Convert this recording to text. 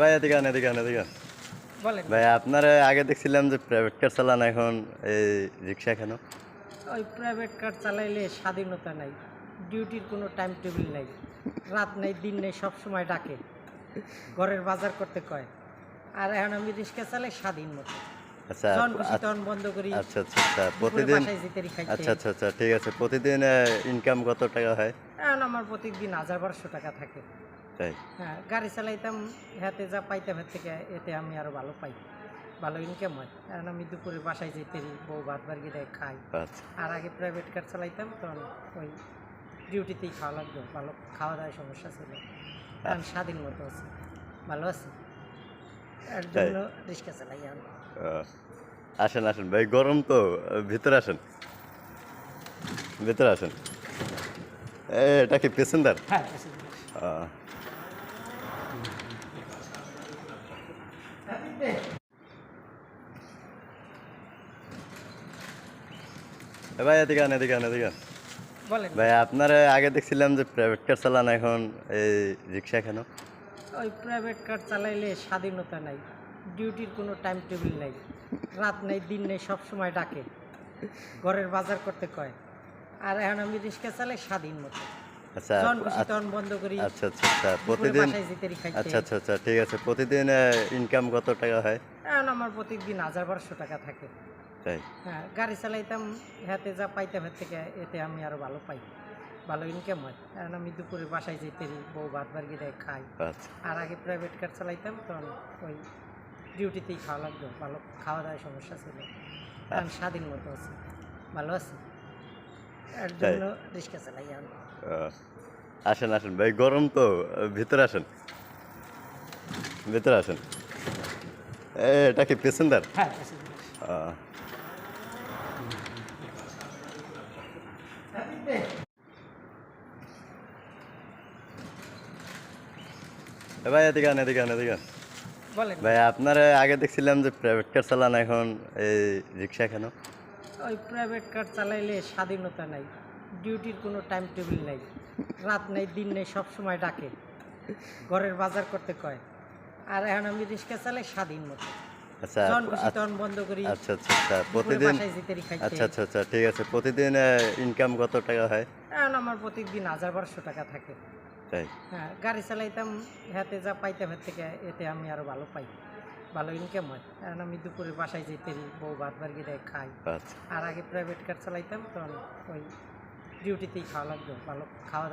ভাই এদিকে আন। বলেন। ভাই আপনার আগে দেখছিলাম যে প্রাইভেট কার চালান, এখন এই রিক্সা কেন? ওই প্রাইভেট কার চালাইলে স্বাধীনতা নাই, ডিউটির কোনো টাইম টেবিল নাই, রাত নেই দিন নেই, সব সময় ডাকে, ঘরের বাজার করতে কয়। আর এখন আমি রিক্সা চালাই স্বাধীন মতো, আচ্ছা যখন খুশি তখন বন্ধ করি, আচ্ছা আচ্ছা আচ্ছা দুপুরে প্রতিদিন। বাসায় যেতে খাইতে। আচ্ছা আচ্ছা আচ্ছা ঠিক আছে, প্রতিদিন ইনকাম কত টাকা হয়? এখন আমার প্রত্যেকদিন 1,000-1,200 টাকা থাকে। তাই? হ্যাঁ, গাড়ি চালাইতাম, হাতে যা পাইতাম এর থেকে এতে আমি আরও ভালো পাই, ভালো ইনকাম হয়। এখন আমি দুপুরে বাসায় যেতে বউ ভাত বাড়ি দেয় খাই। আচ্ছা আর আগে প্রাইভেট কার চালাইতাম, তখন ওই ডিউটিতেই খাওয়া লাগতো, ভালো খাওয়া দাওয়ার সমস্যা ছিল। এখন স্বাধীন মতো আছে, ভালো আছে, এর তাই? জন্য রিক্সা চালাই আমি। আহ, আসেন আসেন ভাই, গরম তো, ভিতরে আসেন, ভিতরে আসেন। এটা কি প্যাসেঞ্জার? হ্যাঁ, ভাই এদিকে আন। বলেন। ভাই আপনার আগে দেখছিলাম যে প্রাইভেট কার চালান, এখন এই রিক্সা কেন? ওই প্রাইভেট কার চালাইলে স্বাধীনতা নাই, ডিউটির কোনো টাইম টেবিল নাই, রাত নেই দিন নেই, সব সময় ডাকে, ঘরের বাজার করতে কয়। আর এখন আমি রিক্সা চালাই স্বাধীন মতো, আচ্ছা যখন খুশি তখন বন্ধ করি, আচ্ছা আচ্ছা আচ্ছা দুপুরে প্রতিদিন। বাসায় যেতে খাইতে। আচ্ছা আচ্ছা আচ্ছা ঠিক আছে, প্রতিদিন ইনকাম কত টাকা হয়? এখন আমার প্রত্যেকদিন 1,000-1,200 টাকা থাকে। তাই? হ্যাঁ, গাড়ি চালাইতাম, হাতে যা পাইতাম এর থেকে এতে আমি আরও ভালো পাই, ভালো ইনকাম হয়। এখন আমি দুপুরে বাসায় যেতে বউ ভাত বাড়ি দেয় খাই। আচ্ছা আর আগে প্রাইভেট কার চালাইতাম, তখন ওই ডিউটিতেই খাওয়া লাগতো, ভালো খাওয়া দাওয়ার সমস্যা ছিল। এখন স্বাধীন মতো আছে, ভালো আছে, এর তাই? জন্য রিক্সা চালাই আমি। আহ, আসেন আসেন ভাই, গরম তো, ভিতরে আসেন, ভিতরে আসেন। এটা কি প্যাসেঞ্জার? হ্যাঁ, আহ, ভাই এদিকে আন। বলেন। ভাই আপনার আগে দেখছিলাম যে প্রাইভেট কার চালান, এখন এই রিক্সা কেন? ওই প্রাইভেট কার চালাইলে স্বাধীনতা নাই, ডিউটির কোনো টাইম টেবিল নাই, রাত নেই দিন নেই, সব সময় ডাকে, ঘরের বাজার করতে কয়। আর এখন আমি রিক্সা চালাই স্বাধীন মতো, আচ্ছা যখন খুশি তখন বন্ধ করি, আচ্ছা আচ্ছা আচ্ছা দুপুরে প্রতিদিন। বাসায় যেতে খাইতে। আচ্ছা আচ্ছা আচ্ছা ঠিক আছে, প্রতিদিন ইনকাম কত টাকা হয়? এখন আমার প্রত্যেকদিন 1,000-1,200 টাকা থাকে। তাই? হ্যাঁ, গাড়ি চালাইতাম, হাতে যা পাইতাম এর থেকে এতে আমি আরও ভালো পাই, ভালো ইনকাম হয়। এখন আমি দুপুরে বাসায় যেতে বউ ভাত বাড়ি দেয় খাই। আচ্ছা আর আগে প্রাইভেট কার চালাইতাম, তখন ওই ডিউটিতেই খাওয়া লাগতো, ভালো খাওয়া